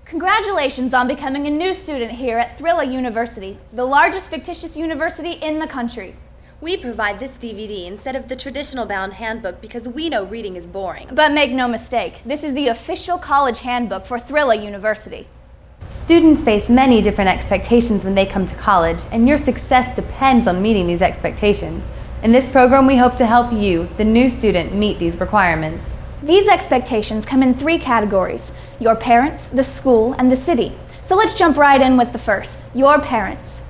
Congratulations on becoming a new student here at Thrilla University, the largest fictitious university in the country. We provide this DVD instead of the traditional bound handbook because we know reading is boring. But make no mistake, this is the official college handbook for Thrilla University. Students face many different expectations when they come to college, and your success depends on meeting these expectations. In this program, we hope to help you, the new student, meet these requirements. These expectations come in 3 categories: your parents, the school, and the city. So let's jump right in with the first, your parents.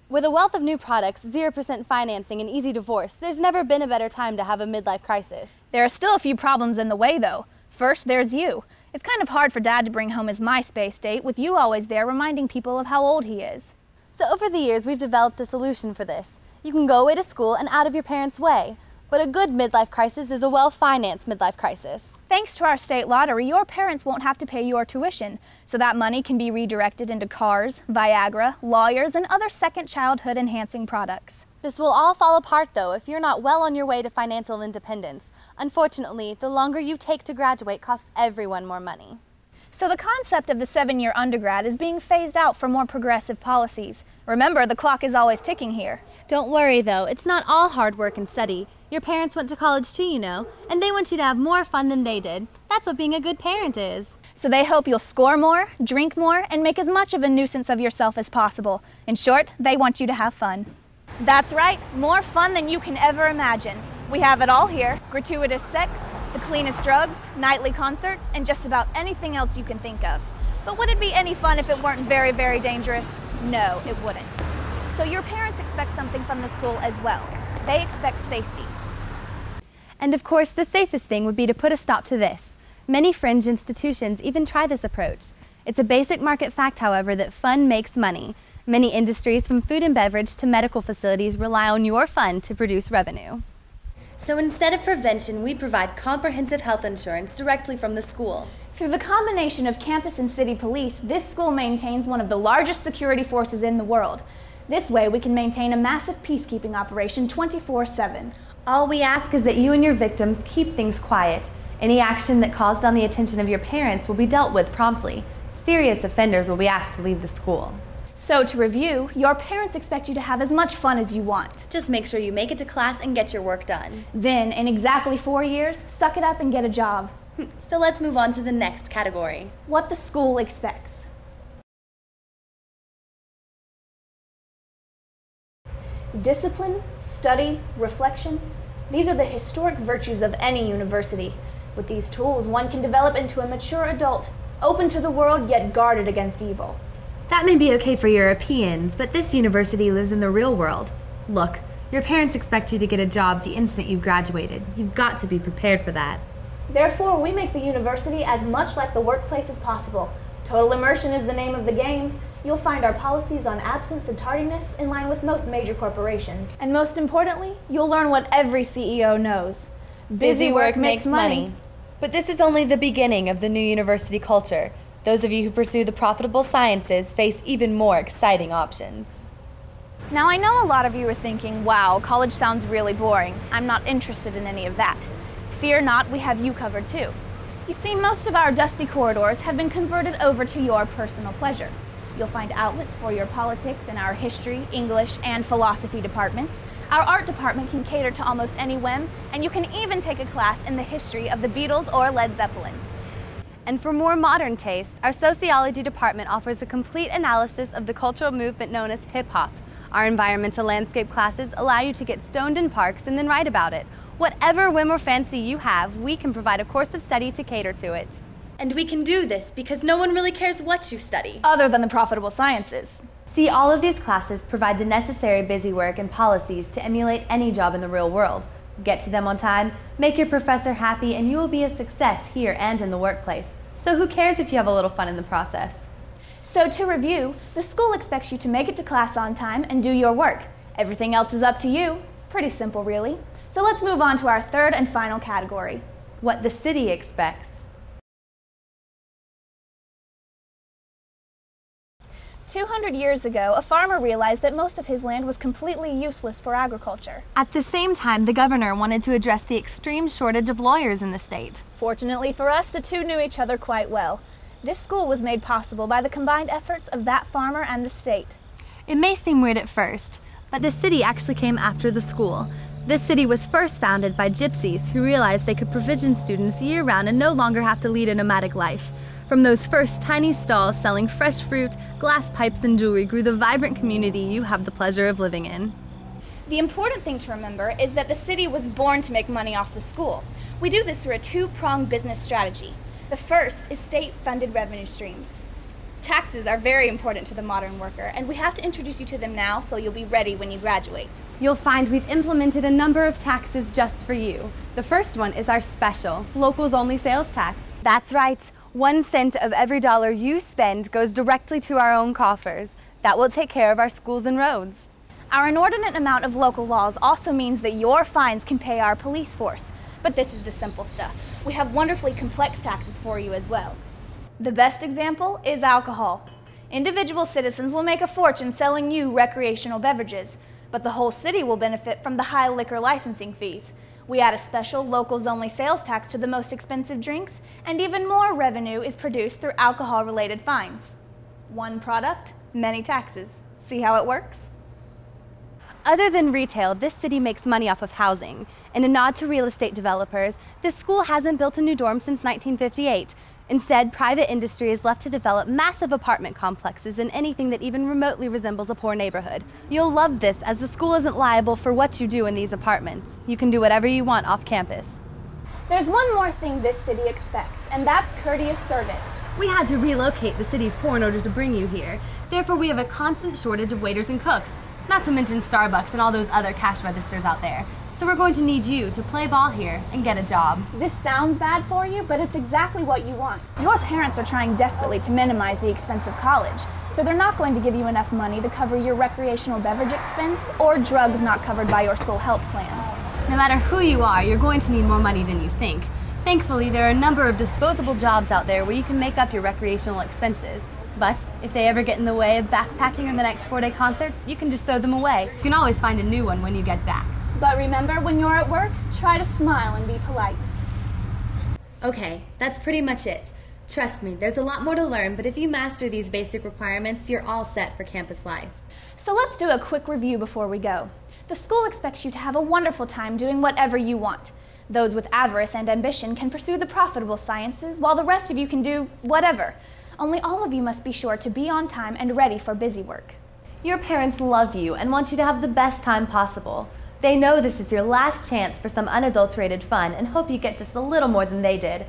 With a wealth of new products, 0% financing, and easy divorce, there's never been a better time to have a midlife crisis. There are still a few problems in the way, though. First, there's you. It's kind of hard for Dad to bring home his MySpace date with you always there reminding people of how old he is. So over the years, we've developed a solution for this. You can go away to school and out of your parents' way. But a good midlife crisis is a well-financed midlife crisis. Thanks to our state lottery, your parents won't have to pay your tuition, so that money can be redirected into cars, Viagra, lawyers, and other second childhood enhancing products. This will all fall apart, though, if you're not well on your way to financial independence. Unfortunately, the longer you take to graduate costs everyone more money. So the concept of the 7-year undergrad is being phased out for more progressive policies. Remember, the clock is always ticking here. Don't worry, though. It's not all hard work and study. Your parents went to college too, you know, and they want you to have more fun than they did. That's what being a good parent is. So they hope you'll score more, drink more, and make as much of a nuisance of yourself as possible. In short, they want you to have fun. That's right, more fun than you can ever imagine. We have it all here: gratuitous sex, the cleanest drugs, nightly concerts, and just about anything else you can think of. But would it be any fun if it weren't very, very dangerous? No, it wouldn't. So your parents expect something from the school as well. They expect safety. And of course, the safest thing would be to put a stop to this. Many fringe institutions even try this approach. It's a basic market fact, however, that fun makes money. Many industries, from food and beverage to medical facilities, rely on your fun to produce revenue. So instead of prevention, we provide comprehensive health insurance directly from the school. Through the combination of campus and city police, this school maintains one of the largest security forces in the world. This way, we can maintain a massive peacekeeping operation 24/7. All we ask is that you and your victims keep things quiet. Any action that calls down the attention of your parents will be dealt with promptly. Serious offenders will be asked to leave the school. So to review, your parents expect you to have as much fun as you want. Just make sure you make it to class and get your work done. Then, in exactly 4 years, suck it up and get a job. So let's move on to the next category. What the school expects. Discipline, study, reflection. These are the historic virtues of any university. With these tools, one can develop into a mature adult, open to the world yet guarded against evil. That may be okay for Europeans, but this university lives in the real world. Look, your parents expect you to get a job the instant you've graduated. You've got to be prepared for that. Therefore, we make the university as much like the workplace as possible. Total immersion is the name of the game. You'll find our policies on absence and tardiness in line with most major corporations. And most importantly, you'll learn what every CEO knows. Busy work makes money. But this is only the beginning of the new university culture. Those of you who pursue the profitable sciences face even more exciting options. Now, I know a lot of you are thinking, wow, college sounds really boring. I'm not interested in any of that. Fear not, we have you covered too. You see, most of our dusty corridors have been converted over to your personal pleasure. You'll find outlets for your politics in our history, English, and philosophy departments. Our art department can cater to almost any whim, and you can even take a class in the history of the Beatles or Led Zeppelin. And for more modern tastes, our sociology department offers a complete analysis of the cultural movement known as hip-hop. Our environmental landscape classes allow you to get stoned in parks and then write about it. Whatever whim or fancy you have, we can provide a course of study to cater to it. And we can do this because no one really cares what you study. Other than the profitable sciences. See, all of these classes provide the necessary busy work and policies to emulate any job in the real world. Get to them on time, make your professor happy, and you will be a success here and in the workplace. So who cares if you have a little fun in the process? So to review, the school expects you to make it to class on time and do your work. Everything else is up to you. Pretty simple, really. So let's move on to our third and final category. What the city expects. 200 years ago, a farmer realized that most of his land was completely useless for agriculture. At the same time, the governor wanted to address the extreme shortage of lawyers in the state. Fortunately for us, the two knew each other quite well. This school was made possible by the combined efforts of that farmer and the state. It may seem weird at first, but the city actually came after the school. This city was first founded by gypsies who realized they could provision students year-round and no longer have to lead a nomadic life. From those first tiny stalls selling fresh fruit, glass pipes, and jewelry grew the vibrant community you have the pleasure of living in. The important thing to remember is that the city was born to make money off the school. We do this through a two-pronged business strategy. The first is state-funded revenue streams. Taxes are very important to the modern worker, and we have to introduce you to them now so you'll be ready when you graduate. You'll find we've implemented a number of taxes just for you. The first one is our special, locals-only sales tax. That's right. 1 cent of every dollar you spend goes directly to our own coffers. That will take care of our schools and roads. Our inordinate amount of local laws also means that your fines can pay our police force. But this is the simple stuff. We have wonderfully complex taxes for you as well. The best example is alcohol. Individual citizens will make a fortune selling you recreational beverages, but the whole city will benefit from the high liquor licensing fees. We add a special locals-only sales tax to the most expensive drinks, and even more revenue is produced through alcohol-related fines. One product, many taxes. See how it works? Other than retail, this city makes money off of housing. In a nod to real estate developers, this school hasn't built a new dorm since 1958. Instead, private industry is left to develop massive apartment complexes in anything that even remotely resembles a poor neighborhood. You'll love this, as the school isn't liable for what you do in these apartments. You can do whatever you want off campus. There's one more thing this city expects, and that's courteous service. We had to relocate the city's poor in order to bring you here. Therefore, we have a constant shortage of waiters and cooks, not to mention Starbucks and all those other cash registers out there. So we're going to need you to play ball here and get a job. This sounds bad for you, but it's exactly what you want. Your parents are trying desperately to minimize the expense of college, so they're not going to give you enough money to cover your recreational beverage expense or drugs not covered by your school health plan. No matter who you are, you're going to need more money than you think. Thankfully, there are a number of disposable jobs out there where you can make up your recreational expenses. But if they ever get in the way of backpacking or the next 4-day concert, you can just throw them away. You can always find a new one when you get back. But remember, when you're at work, try to smile and be polite. Okay, that's pretty much it. Trust me, there's a lot more to learn, but if you master these basic requirements, you're all set for campus life. So let's do a quick review before we go. The school expects you to have a wonderful time doing whatever you want. Those with avarice and ambition can pursue the profitable sciences, while the rest of you can do whatever. Only all of you must be sure to be on time and ready for busy work. Your parents love you and want you to have the best time possible. They know this is your last chance for some unadulterated fun and hope you get just a little more than they did.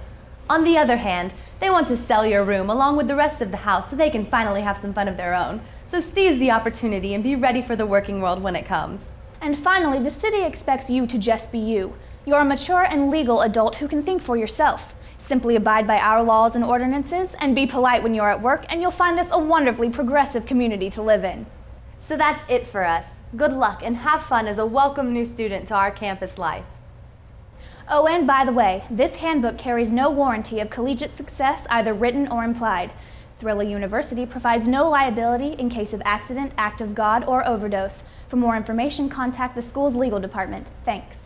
On the other hand, they want to sell your room along with the rest of the house so they can finally have some fun of their own. So seize the opportunity and be ready for the working world when it comes. And finally, the city expects you to just be you. You're a mature and legal adult who can think for yourself. Simply abide by our laws and ordinances and be polite when you're at work, and you'll find this a wonderfully progressive community to live in. So that's it for us. Good luck and have fun as a welcome new student to our campus life. Oh, and by the way, this handbook carries no warranty of collegiate success, either written or implied. Thrilla University provides no liability in case of accident, act of God, or overdose. For more information, contact the school's legal department. Thanks.